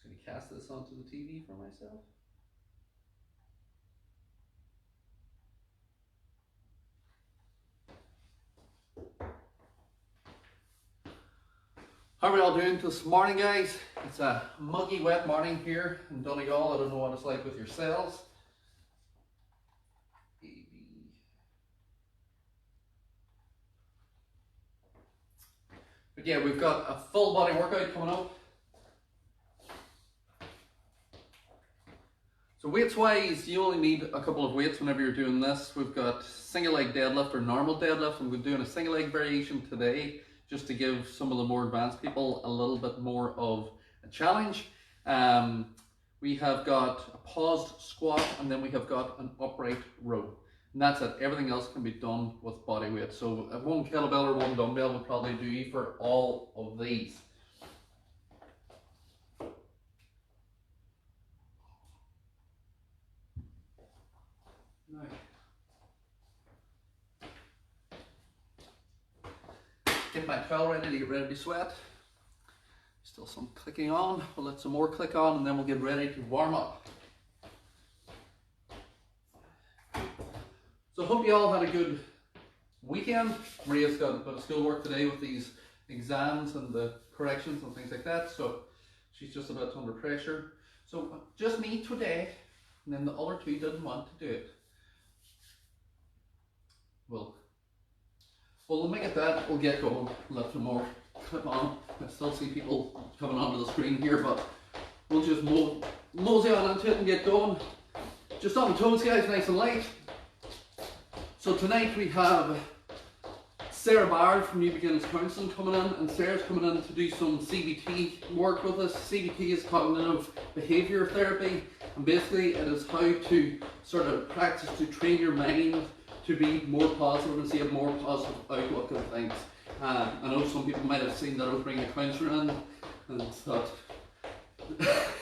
going to cast this onto the TV for myself. How are we all doing this morning, guys? It's a muggy, wet morning here in Donegal. I don't know what it's like with yourselves. But yeah, we've got a full body workout coming up. So weights wise, you only need a couple of weights whenever you're doing this. We've got single leg deadlift or normal deadlift. I'm doing a single leg variation today just to give some of the more advanced people a little bit more of a challenge. We have got a paused squat, and then we have got an upright row. And that's it. Everything else can be done with body weight. So one kettlebell or one dumbbell would probably do for all of these. Now, get my towel ready to get ready to sweat. Still some clicking on. We'll let some more click on, and then we'll get ready to warm up. So I hope you all had a good weekend. Maria's got a bit of schoolwork today with these exams and the corrections and things like that, so she's just a bit under pressure. So just me today, and then the other two didn't want to do it. Well, we'll make it that. We'll get going. Let some more clip on. I still see people coming onto the screen here, but we'll just mosey on into it and get going. Just on the toes, guys, nice and light. So tonight we have Sarah Bard from New Beginnings Counselling coming in, and Sarah's coming in to do some CBT work with us. CBT is cognitive behaviour therapy, and basically it is how to sort of practice to train your mind to be more positive and see a more positive outlook on things. I know some people might have seen that I was bringing a counsellor in and thought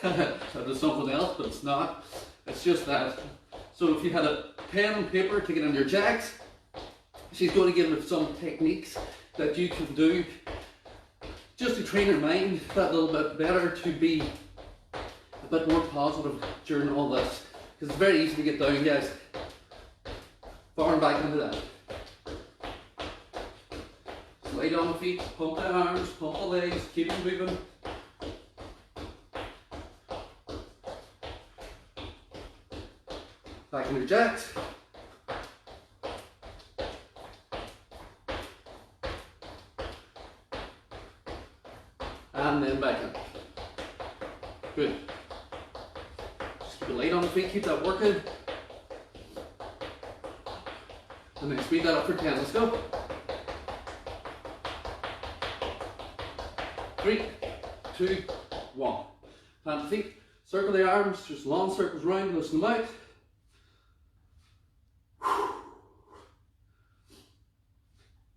that is something else, but it's not. It's just that. So if you had a pen and paper to get in your jacks, she's going to give you some techniques that you can do just to train your mind that little bit better to be a bit more positive during all this. Because it's very easy to get down, guys. Far and back into that. Slide on the feet, pump the arms, pump the legs, keep them moving. Back in your jacks. And then back in. Good. Just keep it light on the feet, keep that working. And then speed that up for 10. Let's go. 3, 2, 1. Plant the feet, circle the arms, just long circles round, loosen them out.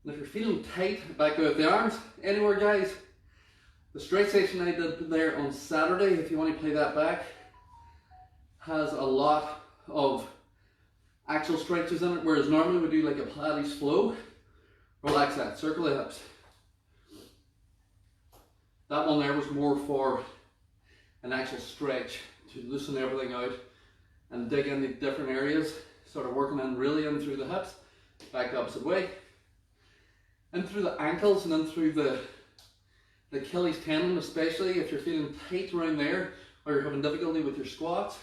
And if you're feeling tight, back out the arms. Anywhere, guys. The stretch session I did there on Saturday, if you want to play that back, has a lot of actual stretches in it, whereas normally we do like a Pilates flow. Relax that, circle the hips. That one there was more for an actual stretch to loosen everything out and dig into different areas, sort of working in really in through the hips, back the opposite way, in through the ankles and then through the Achilles tendon, especially if you're feeling tight around there or you're having difficulty with your squats.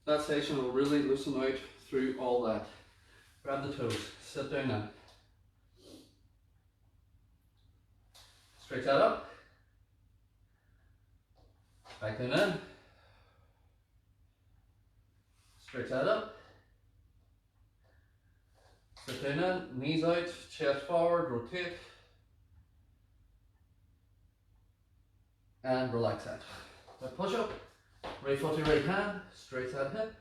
That session will really loosen out through all that. Grab the toes, sit down now. Stretch that up. Back down in. Stretch that up. Sit down in, knees out, chest forward, rotate. And relax that. Now push up. Right foot to right hand, straight that hip.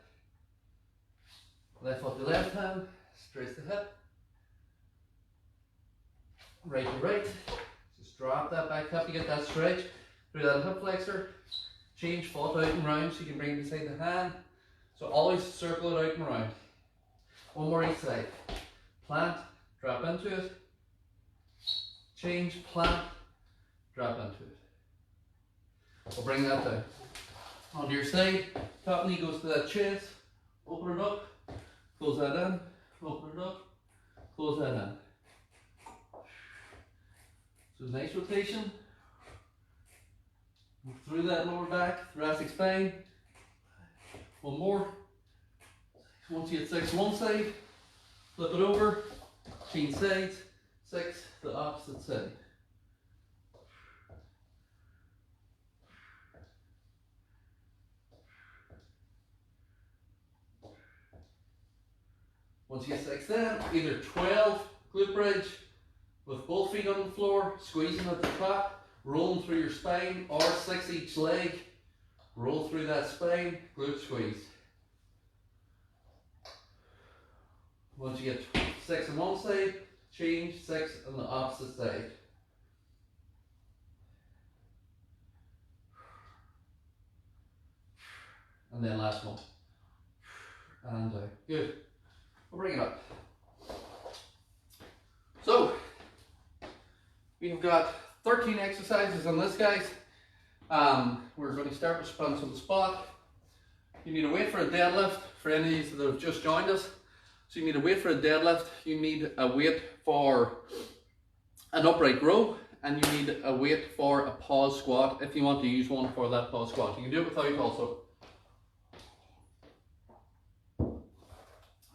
Left foot to left hand, straight the hip. Right to right. Just drop that back hip to get that stretch through that hip flexor. Change foot out and round so you can bring it beside the hand. So always circle it out and round. One more each side. Plant, drop into it. Change, plant, drop into it. We'll bring that down. Onto your side, top knee goes to that chest, open it up, close that in, open it up, close that in. So nice rotation. Through that lower back, thoracic spine. One more. Once you get 6 one side, flip it over, change sides, 6 the opposite side. Once you get 6 in, either 12 glute bridge with both feet on the floor, squeezing at the top, rolling through your spine, or 6 each leg, roll through that spine, glute squeeze. Once you get 6 on one side, change 6 on the opposite side. And then last one. And good. We'll bring it up. So, we've got 13 exercises on this, guys. We're going to start with sprints on the spot. You need a weight for a deadlift for any of you that have just joined us. So you need a weight for a deadlift, you need a weight for an upright row, and you need a weight for a pause squat if you want to use one for that pause squat. You can do it without also.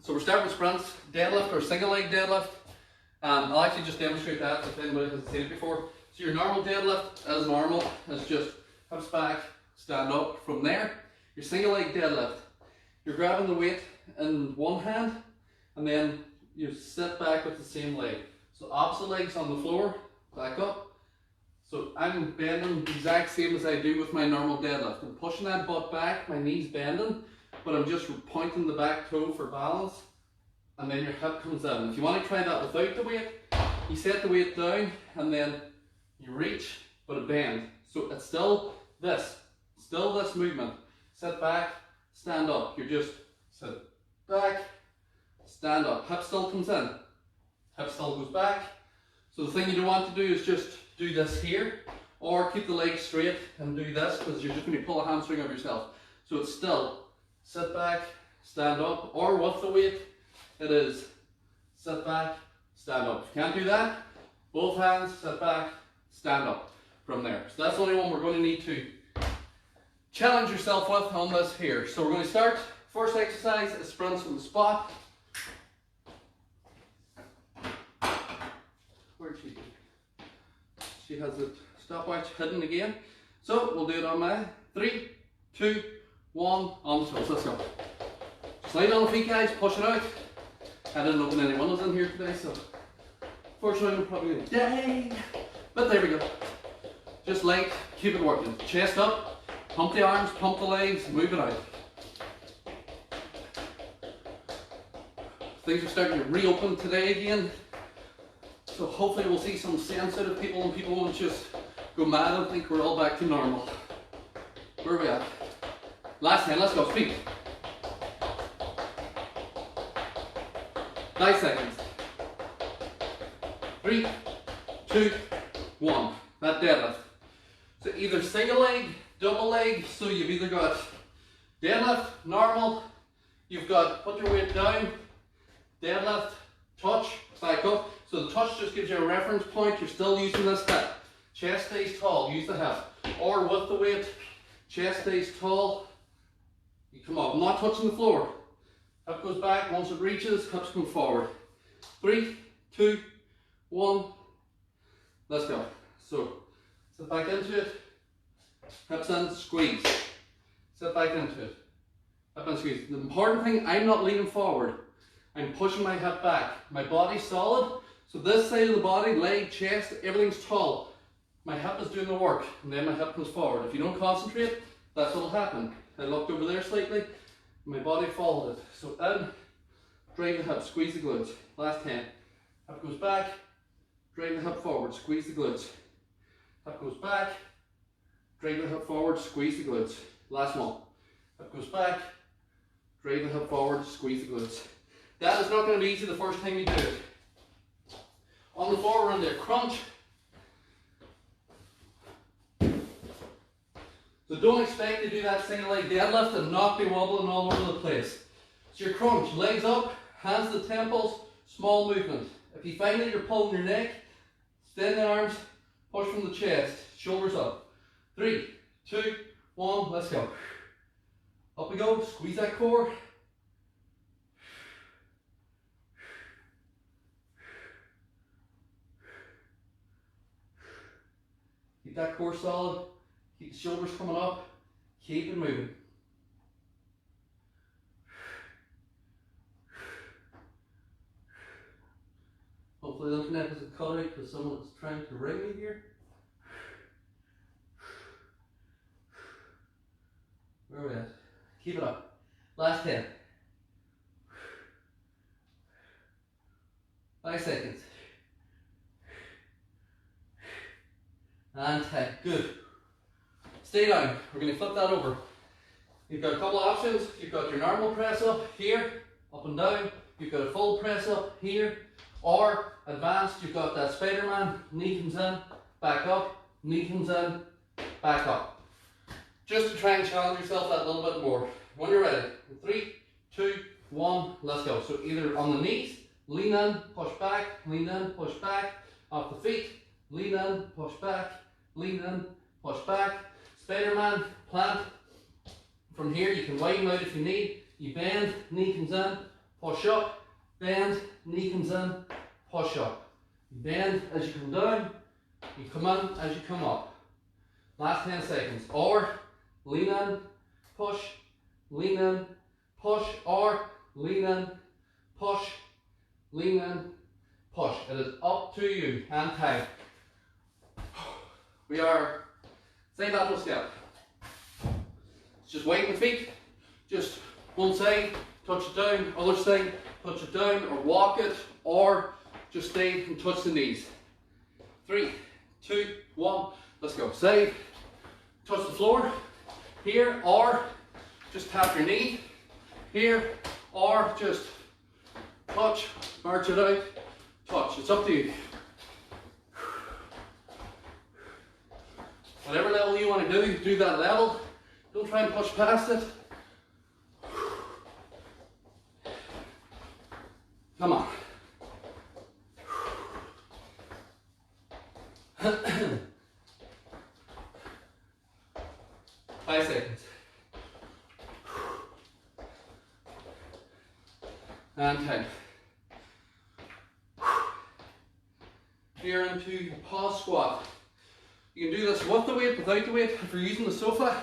So we're starting with sprints, deadlift or single leg deadlift. I'll actually just demonstrate that if anybody hasn't seen it before. So your normal deadlift, as normal, is just hips back, stand up. From there, your single leg deadlift, you're grabbing the weight in one hand, and then you sit back with the same leg. So opposite legs on the floor, back up. So I'm bending the exact same as I do with my normal deadlift. I'm pushing that butt back, my knee's bending, but I'm just pointing the back toe for balance, and then your hip comes in. If you want to try that without the weight, you set the weight down, and then you reach, but it bends. So it's still this movement. Sit back, stand up. You're just sit back, stand up. Hip still comes in, hip still goes back. So the thing you don't want to do is just do this here, or keep the legs straight and do this, because you're just going to pull a hamstring of yourself. So it's still sit back, stand up, or with the weight, it is sit back, stand up. If you can't do that, both hands, sit back, stand up from there. So that's the only one we're going to need to challenge yourself with on this here. So we're going to start. First exercise is sprints on the spot. Where'd she go? She has the stopwatch hidden again. So we'll do it on my 3, 2, 1, on the toes. Let's go. Slide on the feet, guys, push it out. I didn't open any windows in here today, so fortunately I'm probably going to die. But there we go. Just light, keep it working. Chest up, pump the arms, pump the legs, move it out. Things are starting to reopen today again. So hopefully we'll see some sensitive people, and people won't just go mad and think we're all back to normal. Where are we at? Last 10, let's go, feet. 9 seconds. 3, 2, 1. That deadlift. So either single leg, double leg. So you've either got deadlift, normal. You've got put your weight down, deadlift, touch, back up. So the touch just gives you a reference point. You're still using this hip. Chest stays tall, use the hip. Or with the weight, chest stays tall. You come up, not touching the floor. Hip goes back, once it reaches, hips come forward. 3, 2, 1. Let's go. So, sit back into it. Hips in, squeeze. Sit back into it. Hip in, squeeze. The important thing, I'm not leaning forward. I'm pushing my hip back. My body's solid. So this side of the body, leg, chest, everything's tall. My hip is doing the work, and then my hip comes forward. If you don't concentrate, that's what'll happen. I looked over there slightly, my body followed it. So in, drive the hip, squeeze the glutes. Last 10. Hip goes back, drive the hip forward, squeeze the glutes. Hip goes back, drive the hip forward, squeeze the glutes. Last one. Hip goes back, drive the hip forward, squeeze the glutes. That is not going to be easy the first time you do it. On the floor, we're in there, crunch. So don't expect to do that single leg deadlift and not be wobbling all over the place. So your crunch, legs up, hands to the temples, small movement. If you find that you're pulling your neck, extend the arms, push from the chest, shoulders up. 3, 2, 1, let's go. Up we go, squeeze that core. Keep that core solid, keep the shoulders coming up, keep it moving. Hopefully the internet isn't cut out because someone's trying to ring me here. Where are we at? Keep it up. Last 10. 5 seconds. And 10. Good. Stay down. We're going to flip that over. You've got a couple of options. You've got your normal press up here, up and down. You've got a full press up here. Or advanced, you've got that Spider-Man. Knee comes in, back up. Knee comes in, back up. Just to try and challenge yourself that little bit more. When you're ready. 3, 2, 1, let's go. So either on the knees, lean in, push back, lean in, push back. Off the feet, lean in, push back, lean in, push back. Spider-Man, plant. From here you can widen out if you need. You bend, knee comes in, push up, bend, knee comes in, push up. You bend as you come down, you come in as you come up. Last 10 seconds. Or lean in, push, lean in, push, or lean in, push, lean in, push. It is up to you and time. We are same lateral step. Just weight the feet. Just one side, touch it down, other side, touch it down, or walk it, or just stay and touch the knees. 3, 2, 1, let's go. Side, touch the floor here, or just tap your knee here, or just touch, march it out, touch. It's up to you. Whatever level you want to do that level. Don't try and push past it. Come on. 5 seconds. And 10. Here into pause squat. You can do this with the weight, without the weight. If you're using the sofa,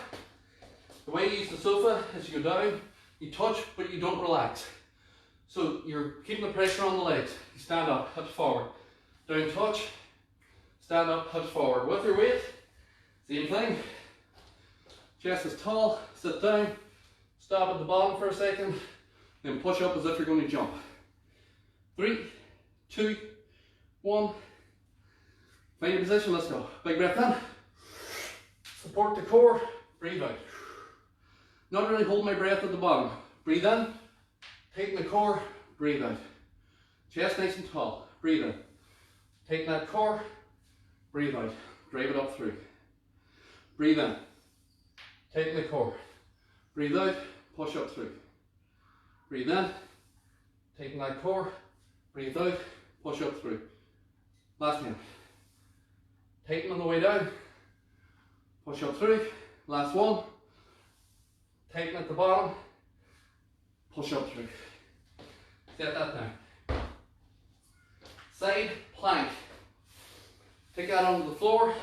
the way you use the sofa is you go down, you touch, but you don't relax. So you're keeping the pressure on the legs. You stand up, hips forward. Down, touch, stand up, hips forward. With your weight, same thing. Chest is tall, sit down, stop at the bottom for a second, then push up as if you're going to jump. 3, 2, 1. Find your position, let's go. Big breath in. Support the core, breathe out. Not really hold my breath at the bottom. Breathe in, tighten the core, breathe out. Chest nice and tall, breathe in. Tighten that core, breathe out. Drive it up through. Breathe in, tighten the core, breathe out, push up through. Breathe in, tighten that core, breathe out, push up through. Last one. Tighten on the way down, push up through. Last one. Tighten at the bottom, push up through. Set that down. Side plank. Take that onto the floor.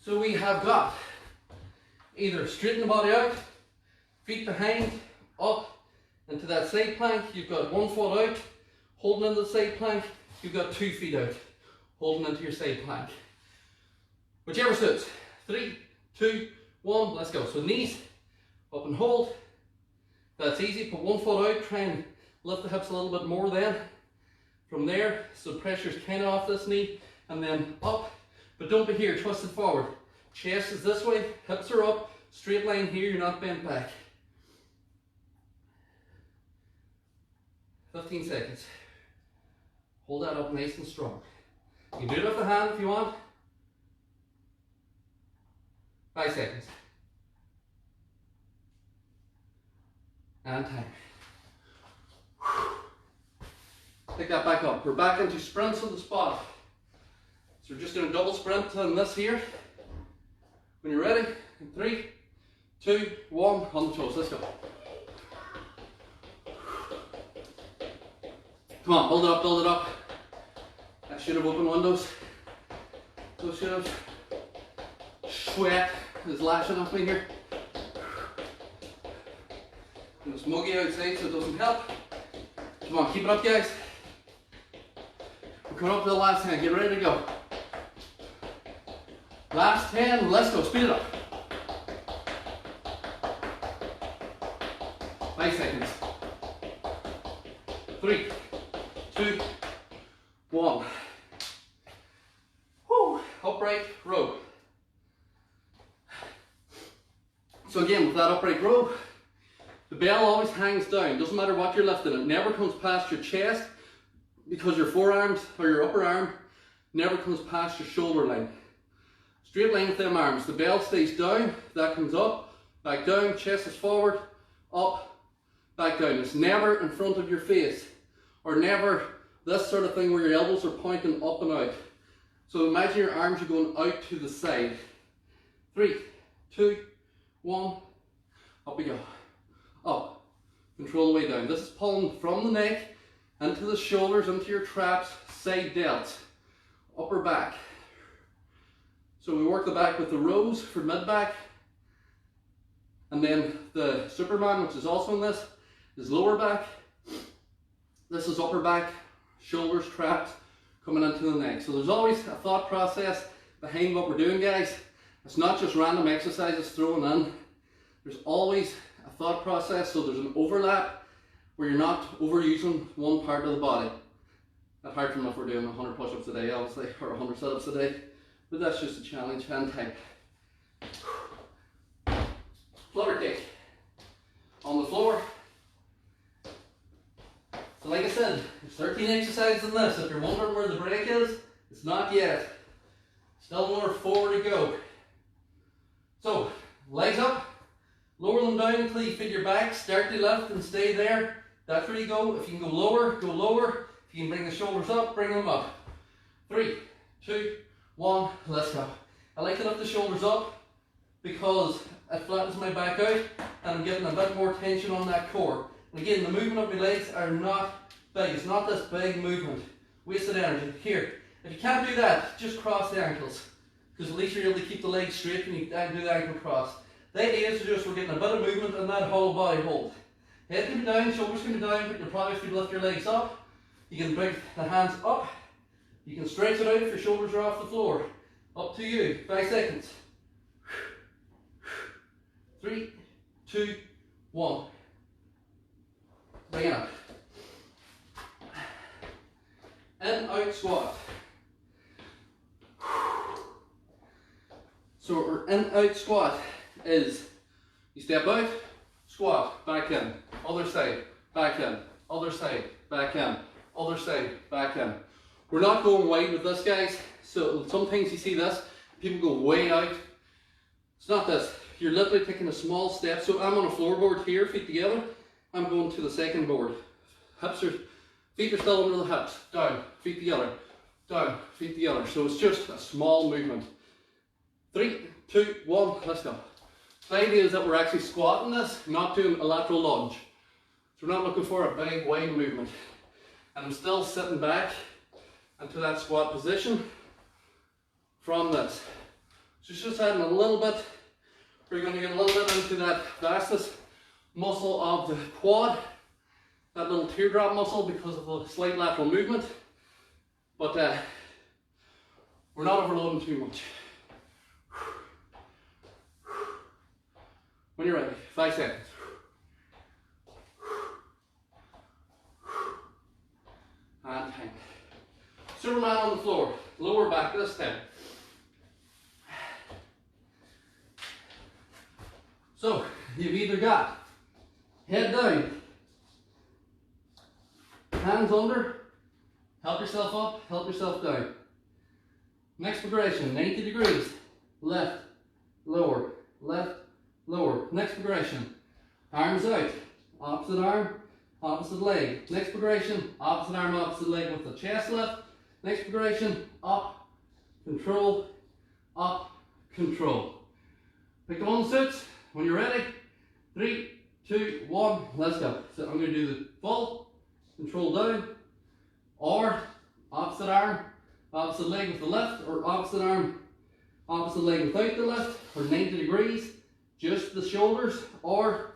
So we have got either straighten the body out, feet behind, up into that side plank. You've got one foot out, holding into the side plank. You've got 2 feet out, holding into your side plank. Whichever suits. 3, 2, 1, let's go. So knees up and hold. That's easy. Put one foot out, try and lift the hips a little bit more then. From there, so pressure's kind of off this knee, and then up. But don't be here, twist it forward. Chest is this way, hips are up, straight line here, you're not bent back. 15 seconds. Hold that up nice and strong. You can do it with the hand if you want. 5 seconds. And time. Pick that back up. We're back into sprints on the spot. So we're just doing a double sprint on this here. When you're ready, in 3, 2, 1, on the toes. Let's go. Come on, build it up, build it up. I should have opened windows. Those should have. Sweat is lashing off me here. And it's muggy outside, so it doesn't help. Come on, keep it up, guys. We're coming up to the last 10. Get ready to go. Last 10. Let's go. Speed it up. 5 seconds. 3, 2, 1. Woo. Upright row. So again, with that upright row, the bell always hangs down. Doesn't matter what you're lifting. It never comes past your chest because your forearms or your upper arm never comes past your shoulder line. Straight line with them arms. The bell stays down. That comes up, back down. Chest is forward, up, back down. It's never in front of your face, or never this sort of thing where your elbows are pointing up and out. So imagine your arms are going out to the side. 3, 2, 1. Up we go. Up. Control the way down. This is pulling from the neck into the shoulders, into your traps, side delts, upper back. So we work the back with the rows for mid back, and then the Superman, which is also in this, is lower back. This is upper back, shoulders, traps, coming into the neck. So there's always a thought process behind what we're doing, guys. It's not just random exercises thrown in. There's always a thought process, so there's an overlap where you're not overusing one part of the body. Apart from if we're doing 100 push-ups a day, obviously, or 100 sit-ups a day, but that's just a challenge. Hand time. Flutter kick on the floor. So like I said, there's 13 exercises in this. If you're wondering where the break is, it's not yet. Still more 4 to go. So, legs up. Lower them down until you feel your back. Start to lift and stay there. That's where you go. If you can go lower, go lower. If you can bring the shoulders up, bring them up. 3, 2, 1, let's go. I like to lift the shoulders up because it flattens my back out and I'm getting a bit more tension on that core. And again, the movement of my legs are not big. It's not this big movement. Wasted energy. Here, if you can't do that, just cross the ankles, because at least you're able to keep the legs straight when you do the ankle cross. The idea is just we're getting a bit of movement in that whole body hold. Head can be down, shoulders can be down, but you'll probably have to lift your legs up. You can bring the hands up. You can stretch it out if your shoulders are off the floor. Up to you. 5 seconds. 3, 2, 1. Bring it up. In, out, squat. So our in, out squat is you step out, squat, back in, other side, back in, other side, back in, other side, back in. We're not going wide with this, guys. So sometimes you see this, people go way out. It's not this. You're literally taking a small step. So I'm on a floorboard here, feet together. I'm going to the second board. Feet are still under the hips. Down, feet together. Down, feet together. So it's just a small movement. 3, 2, 1, let's go. The idea is that we're actually squatting this, not doing a lateral lunge. So we're not looking for a big wide movement. And I'm still sitting back into that squat position from this. So just adding a little bit. We're going to get a little bit into that vastus muscle of the quad, that little teardrop muscle, because of the slight lateral movement. But we're not overloading too much. When you're ready, 5 seconds. And time. Superman on the floor, lower back this time. So, you've either got head down, hands under, help yourself up, help yourself down. Next progression, 90 degrees, left, lower, left, lower. Next progression, arms out, opposite arm, opposite leg. Next progression, opposite arm, opposite leg with the chest lift. Next progression, up, control, up, control. Pick the one that suits. When you're ready, 3, 2, 1, let's go. So I'm going to do the full, control down, or opposite arm, opposite leg with the lift, or opposite arm, opposite leg without the lift, or 90 degrees, just the shoulders, or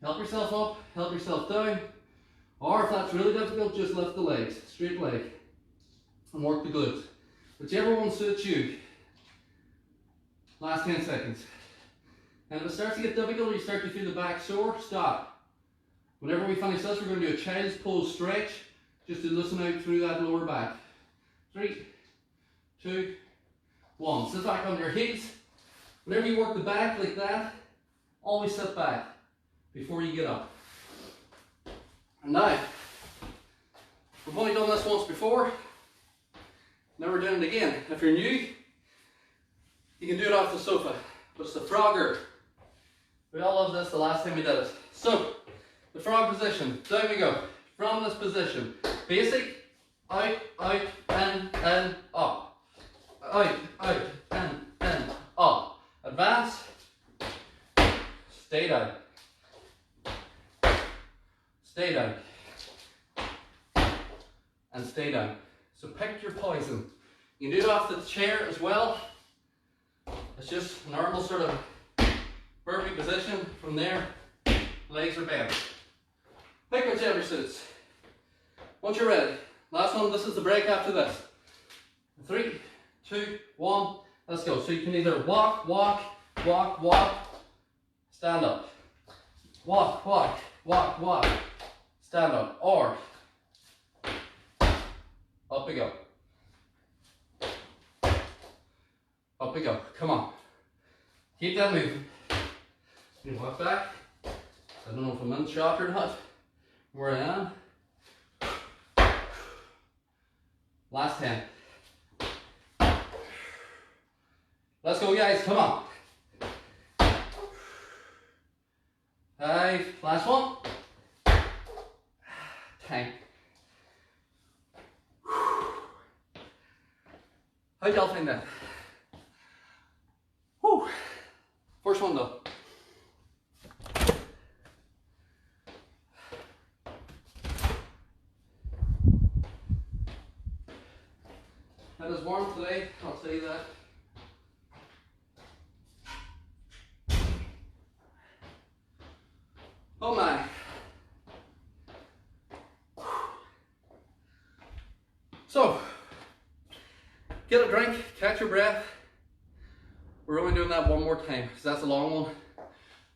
help yourself up, help yourself down, or if that's really difficult, just lift the legs, straight leg, and work the glutes. Whichever one suits you. Last 10 seconds. And if it starts to get difficult or you start to feel the back sore, stop. Whenever we finish this, we're going to do a child's pose stretch, just to loosen out through that lower back. 3, 2, 1. Sit back on your heels. Whenever you work the back like that, always sit back before you get up. And now, we've only done this once before. Now we're doing it again. If you're new, you can do it off the sofa. But it's the frogger. We all loved this the last time we did it. So, the frog position. Down we go. From this position. Basic. Out, out, in, up. Out, out, in, up. Advance. Stay down. Stay down. And stay down. So pick your poison. You can do it off the chair as well. It's just a normal sort of burpee position. From there, legs are bent. Pick whichever suits. Once you're ready, last one, this is the break after this. 3, 2, 1, let's go. So you can either walk, walk, walk, walk, stand up. Walk, walk, walk, walk, stand up. Or, up we go. Up we go. Come on. Keep that moving. You can walk back. I don't know if I'm in shot or not. Where I am. Last 10. Let's go, guys. Come on. 5. Last one. 10. How'd y'all find that? Whew. First one though. It is warm today, I'll tell you that. Oh my. So, get a drink, catch your breath. We're only doing that one more time because that's a long one.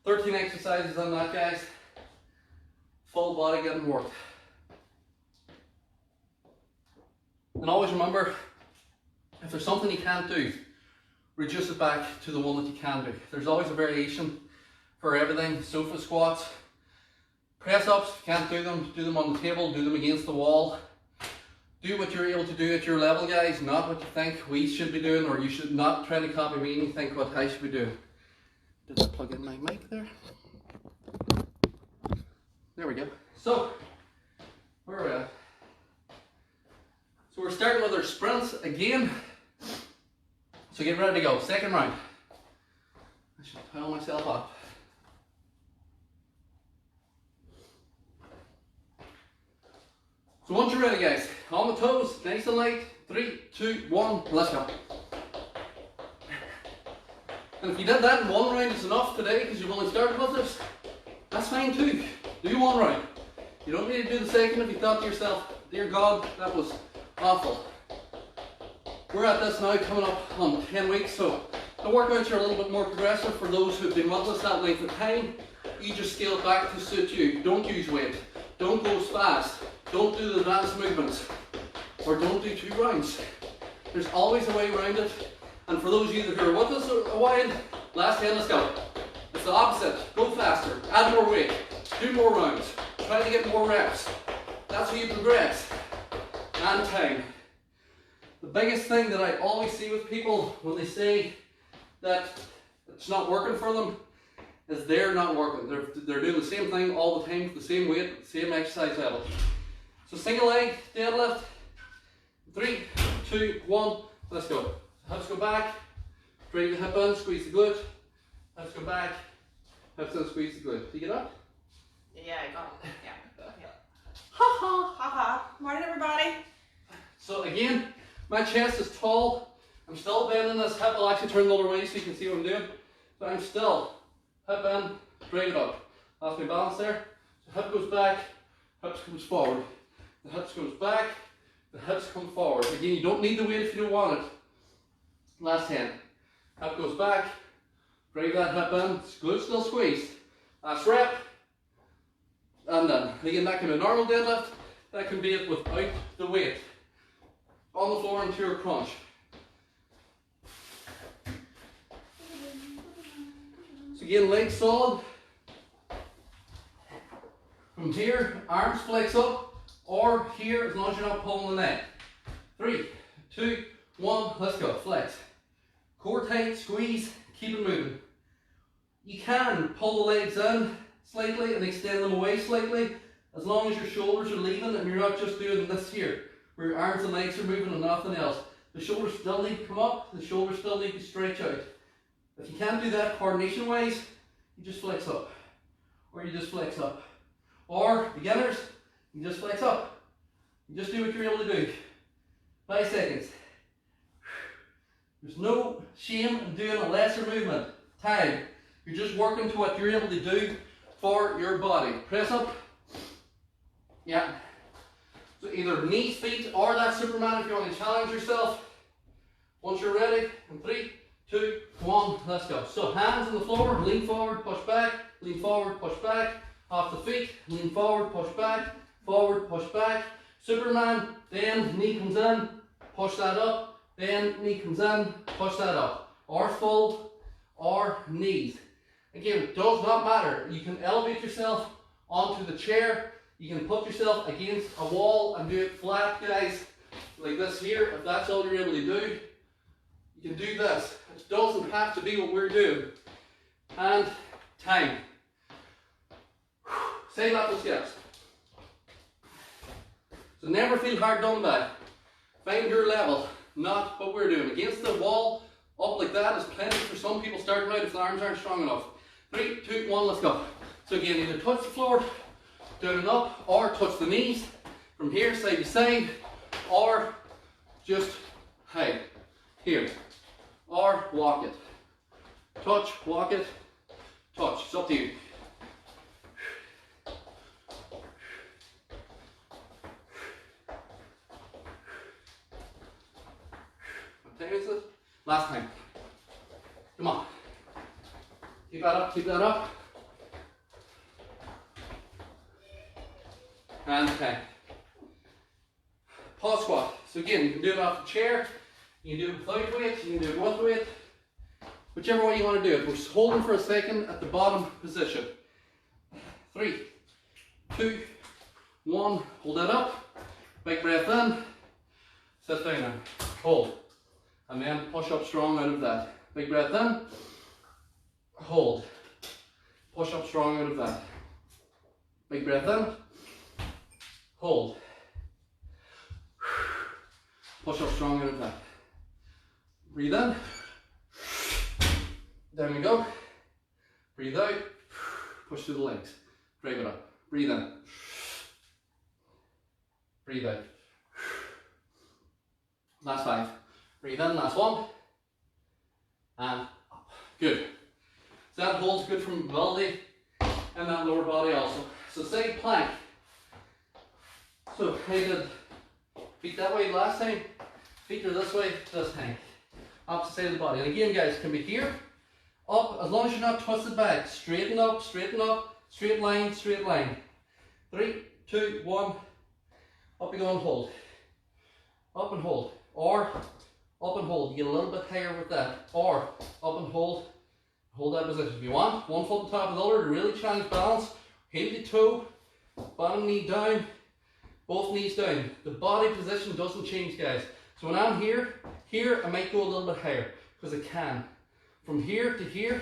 13 exercises on that, guys. Full body getting worked. And always remember, if there's something you can't do, reduce it back to the one that you can do. There's always a variation for everything. Sofa squats, press ups, if you can't do them on the table, do them against the wall. Do what you're able to do at your level, guys, not what you think we should be doing, or you should not try to copy me and think what I should be doing. Did I plug in my mic there? There we go. So, where are we at? So we're starting with our sprints again. So get ready to go. Second round. I should pile myself up. So once you're ready, guys, on the toes, nice and light. 3, 2, 1, let's go. And if you did that in one round is enough today because you've only started with this, that's fine too. Do one round. You don't need to do the second if you thought to yourself, dear God, that was awful. We're at this now coming up on 10 weeks, so the workouts are a little bit more progressive for those who've been with us that length of time. You just scale it back to suit you. Don't use weight. Don't go as fast. Don't do the advanced movements. Or don't do 2 rounds. There's always a way around it. And for those of you that are with us a while, last 10, let's go. It's the opposite. Go faster. Add more weight. Do more rounds. Try to get more reps. That's how you progress. And time. The biggest thing that I always see with people when they say that it's not working for them is they're not working. They're doing the same thing all the time with the same weight, same exercise level. So single leg deadlift. 3, 2, 1. Let's go. Hips go back. Drag the hip in. Squeeze the glute. Hips go back. Hips in. Squeeze the glute. Do you get up? Yeah, I got it. Yeah. Ha ha ha ha. Morning, everybody. So again, my chest is tall. I'm still bending this hip. I'll actually turn the other way so you can see what I'm doing. But I'm still hip in, drag it up. That's my balance there. So hip goes back, hips comes forward. The hips goes back, the hips come forward. Again, you don't need the weight if you don't want it. Last 10. Hip goes back, drag that hip in, glute still squeezed. Last rep. And then, again, that can be a normal deadlift. That can be it without the weight. On the floor into your crunch. So again, legs solid. From here, arms flex up, or here, as long as you're not pulling the neck. 3, 2, 1, let's go, flex. Core tight, squeeze, keep it moving. You can pull the legs in slightly and extend them away slightly, as long as your shoulders are leaving and you're not just doing this here, where your arms and legs are moving and nothing else. The shoulders still need to come up, the shoulders still need to stretch out. If you can't do that coordination wise, you just flex up, or you just flex up. Or beginners, you just flex up. You just do what you're able to do. 5 seconds. There's no shame in doing a lesser movement. Time. You're just working to what you're able to do for your body. Press up. Yeah. So either knees, feet, or that Superman if you want to challenge yourself. Once you're ready, in 3, 2, 1, let's go. So hands on the floor, lean forward, push back, lean forward, push back. Off the feet, lean forward, push back, forward, push back. Superman, then knee comes in, push that up, then knee comes in, push that up. Or full, or knees. Again, it does not matter. You can elevate yourself onto the chair. You can put yourself against a wall and do it flat, guys, like this here, if that's all you're able to do. You can do this. It doesn't have to be what we're doing. And time. Same lateral steps. So never feel hard done by. Find your level, not what we're doing. Against the wall, up like that is plenty for some people starting out if the arms aren't strong enough. 3, 2, 1, let's go. So again, either touch the floor, down and up, or touch the knees from here, side to side, or just hide here, or walk it. Touch, walk it, touch. It's up to you. What time is it? Last time. Come on. Keep that up, keep that up. And okay. Pause squat. So again, you can do it off the chair, you can do it without weight, you can do it with weight. Whichever way you want to do it. We're just holding for a second at the bottom position. 3, 2, 1. Hold that up. Big breath in. Sit down now. Hold. And then push up strong out of that. Big breath in. Hold. Push up strong out of that. Big breath in. Hold. Push up strong out of that. Breathe in. Down we go. Breathe out. Push through the legs. Drag it up. Breathe in. Breathe out. Last 5. Breathe in. Last 1. And up. Good. So that hold's good for mobility and that lower body also. So side plank. So I did feet that way last time. Feet are this way this time. Opposite side of the body. And again, guys, can be here. Up, as long as you're not twisted back. Straighten up, straight line, straight line. 3, 2, 1. Up you go and hold. Up and hold. Or up and hold. You get a little bit higher with that. Or up and hold. Hold that position. If you want, one foot on top of the other to really challenge balance. Heel to toe. Bottom knee down. Both knees down. The body position doesn't change, guys. So when I'm here, I might go a little bit higher because I can. From here to here,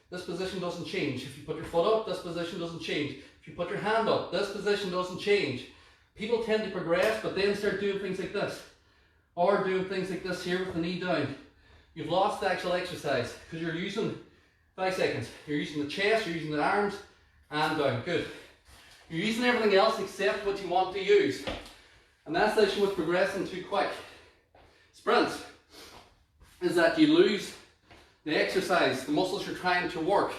this position doesn't change. If you put your foot up, this position doesn't change. If you put your hand up, this position doesn't change. People tend to progress, but then start doing things like this, or doing things like this here with the knee down. You've lost the actual exercise because you're using 5 seconds. You're using the chest, you're using the arms, and down. Good. You're using everything else except what you want to use. And that's the issue with progressing too quick. Sprints is that you lose the exercise, the muscles you're trying to work.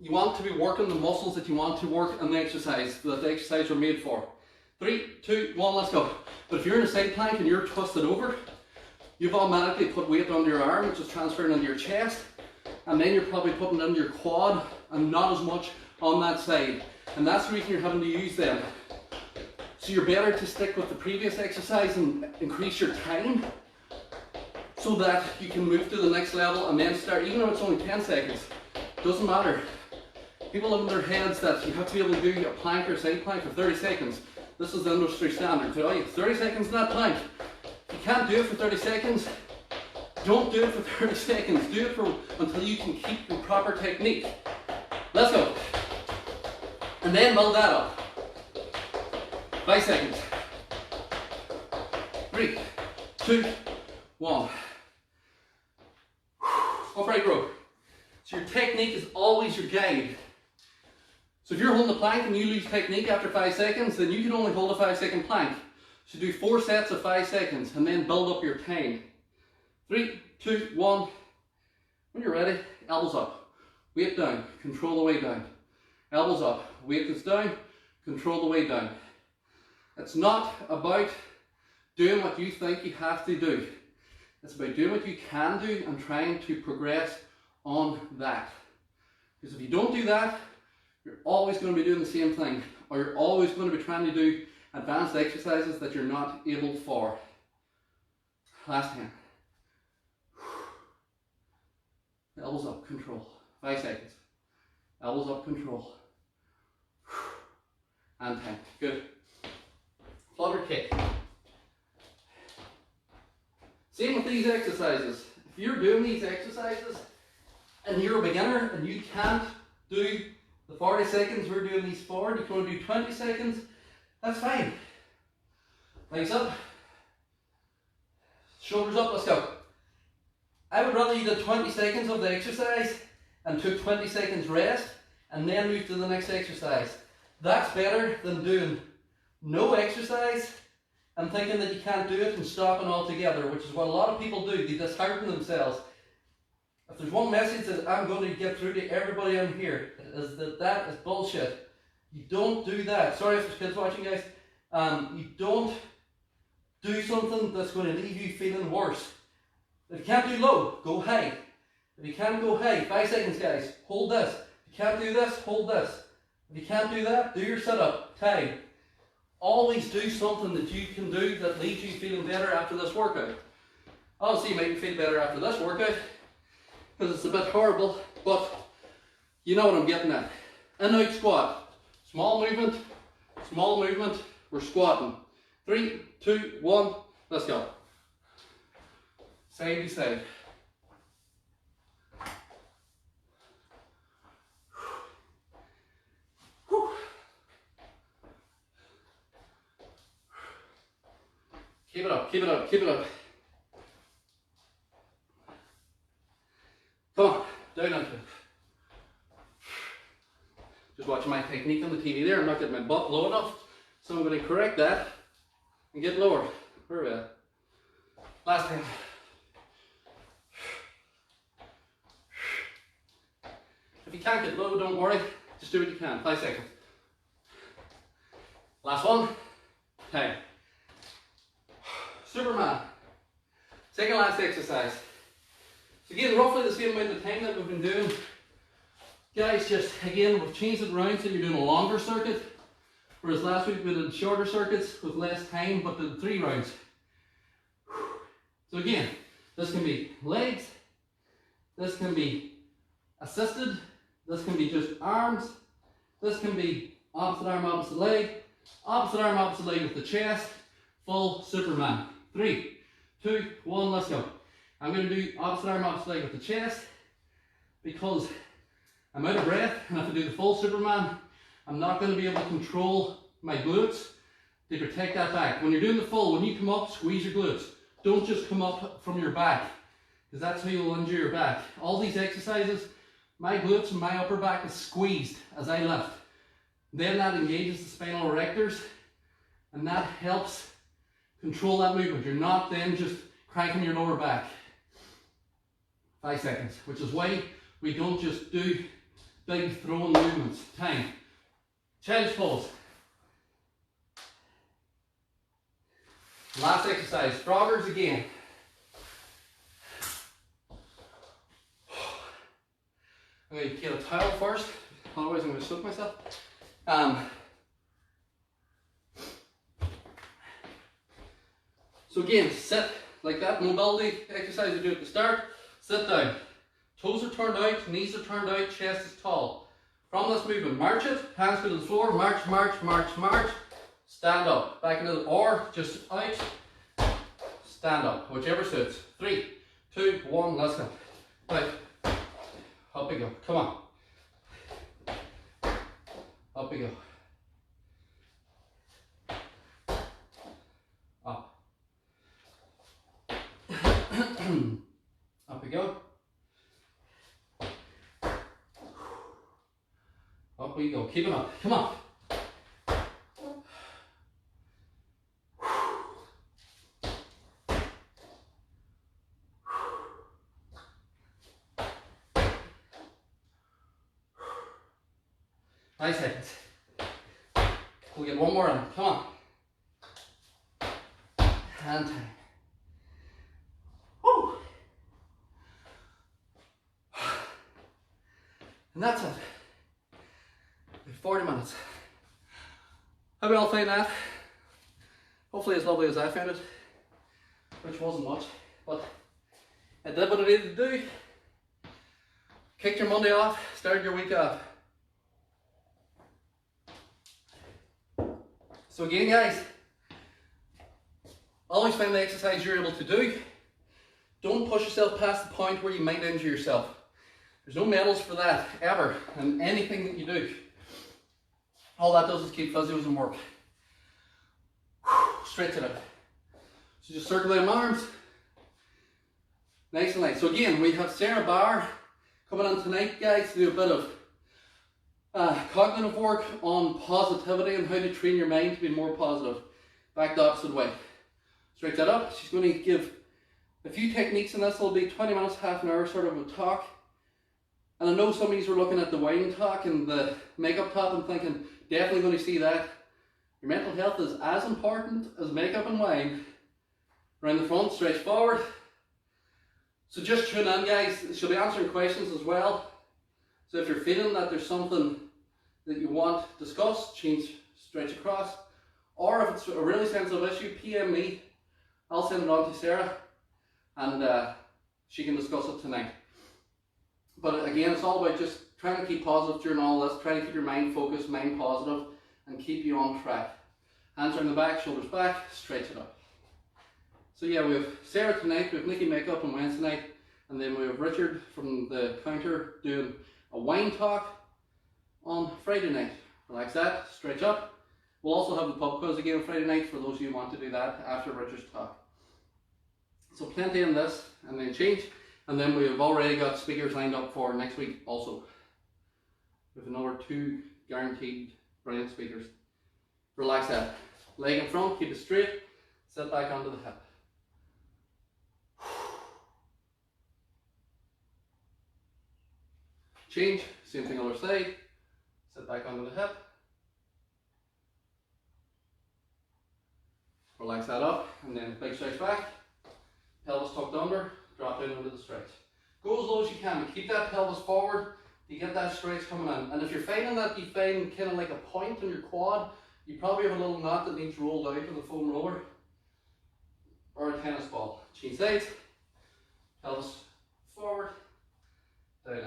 You want to be working the muscles that you want to work in the exercise, that the exercise you're made for. 3, 2, 1, let's go. But if you're in a side plank and you're twisted over, you've automatically put weight under your arm, which is transferring into your chest, and then you're probably putting it into your quad and not as much on that side. And that's the reason you're having to use them. So you're better to stick with the previous exercise and increase your time so that you can move to the next level and then start, even though it's only 10 seconds, doesn't matter. People have in their heads that you have to be able to do a plank or a side plank for 30 seconds. This is the industry standard. So 30 seconds in that plank. If you can't do it for 30 seconds, don't do it for 30 seconds. Do it until you can keep the proper technique. Let's go. And then build that up. 5 seconds. 3, 2, 1. Upright row. So your technique is always your guide. So if you're holding the plank and you lose technique after 5 seconds, then you can only hold a 5-second plank. So do 4 sets of 5 seconds and then build up your time. 3, 2, 1. When you're ready, elbows up, weight down, control the way down. Elbows up, weight is down, control the way down. It's not about doing what you think you have to do. It's about doing what you can do and trying to progress on that. Because if you don't do that, you're always going to be doing the same thing, or you're always going to be trying to do advanced exercises that you're not able for. Last time. Elbows up, control. 5 seconds. Elbows up, control. And 10. Good. Flutter kick. Same with these exercises. If you're doing these exercises and you're a beginner and you can't do the 40 seconds we're doing these for, you can only do 20 seconds, that's fine. Legs up. Shoulders up, let's go. I would rather you did 20 seconds of the exercise and took 20 seconds rest and then move to the next exercise. That's better than doing no exercise and thinking that you can't do it and stopping altogether, which is what a lot of people do. They dishearten themselves. If there's one message that I'm going to get through to everybody on here, it is that is bullshit. You don't do that. Sorry if there's kids watching, guys. You don't do something that's going to leave you feeling worse. If you can't do low, go high. If you can't go high, 5 seconds, guys, hold this. If you can't do this, hold this. If you can't do that, do your sit-up, time. Always do something that you can do that leaves you feeling better after this workout. Obviously, you might feel better after this workout because it's a bit horrible, but you know what I'm getting at. In-out squat. Small movement, we're squatting. 3, 2, 1, let's go. Side to side. Keep it up, keep it up, keep it up. Come on, down onto it. Just watching my technique on the TV there. I'm not getting my butt low enough, so I'm going to correct that and get lower. Where are we at? Last time. If you can't get low, don't worry. Just do what you can. 5 seconds. Last one. Time. Superman. Second last exercise. So again, roughly the same amount of time that we've been doing. Guys, just again, we've changed it around so you're doing a longer circuit. Whereas last week we did shorter circuits with less time, but did 3 rounds. So again, this can be legs, this can be assisted, this can be just arms, this can be opposite arm, opposite leg, opposite arm, opposite leg with the chest, full Superman. 3, 2, 1, let's go. I'm going to do opposite arm, opposite leg with the chest, because I'm out of breath and I have to do the full Superman. I'm not going to be able to control my glutes to protect that back. When you're doing the full, when you come up, squeeze your glutes. Don't just come up from your back, because that's how you'll injure your back. All these exercises, my glutes and my upper back is squeezed as I lift. Then that engages the spinal erectors, and that helps control that movement. You're not then just cranking your lower back. 5 seconds, which is why we don't just do big throwing movements. Time. Child's pose. Last exercise, froggers again. I'm going to get a towel first, otherwise I'm going to soak myself. So again, sit like that, mobility exercise we do at the start. Sit down. Toes are turned out, knees are turned out, chest is tall. From this movement, march it, hands to the floor, march, march, march, march. Stand up, back into the, or just out, stand up, whichever suits. 3, 2, 1, let's go. Right, up we go, come on. Up we go. Up. Up we go. Up we go, keep it up, come on. Nice seconds. We'll get one more in, come on. And time. Woo. And that's it. 40 minutes. How we all find that? Hopefully as lovely as I found it, which wasn't much, but I did what I needed to do. Kicked your Monday off, started your week off. So again guys, always find the exercise you're able to do. Don't push yourself past the point where you might injure yourself. There's no medals for that, ever, in anything that you do. All that does is keep physios in work. Stretch it out. So just circulate my arms. Nice and light. So again, we have Sarah Barr coming on tonight, guys, to do a bit of cognitive work on positivity and how to train your mind to be more positive. Back the opposite way. Stretch that up. She's going to give a few techniques in this. It'll be 20 minutes, half an hour sort of a talk. And I know some of you were looking at the wine talk and the makeup talk and thinking, definitely going to see that. Your mental health is as important as makeup and wine. Around the front, stretch forward. So just tune in, guys. She'll be answering questions as well. So if you're feeling that there's something that you want discussed, change, stretch across. Or if it's a really sensitive issue, PM me. I'll send it on to Sarah and she can discuss it tonight. But again, it's all about just trying to keep positive during all this, trying to keep your mind focused, mind positive, and keep you on track. Hands around the back, shoulders back, stretch it up. So yeah, we have Sarah tonight, we have Nikki Makeup on Wednesday night, and then we have Richard from the counter doing a wine talk on Friday night. Relax that, stretch up. We'll also have the pub quiz again on Friday night for those of you who want to do that after Richard's talk. So plenty in this, and then change. And then we have already got speakers lined up for next week also. We have another 2 guaranteed brilliant speakers. Relax that. Leg in front, keep it straight, sit back onto the hip. Change, same thing other side, sit back onto the hip. Relax that up, and then big stretch back, pelvis tucked under, drop down into the stretch. Go as low as you can, but keep that pelvis forward to get that stretch coming in. And if you're finding that you find kind of like a point on your quad, you probably have a little knot that needs rolled out with a foam roller or a tennis ball. Change sides, pelvis forward, down in.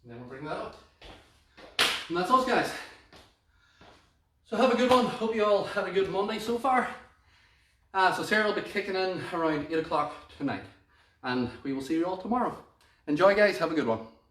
And then we'll bring that up. And that's us, guys. So have a good one. Hope you all had a good Monday so far. So Sarah will be kicking in around 8 o'clock tonight, and we will see you all tomorrow. Enjoy, guys. Have a good one.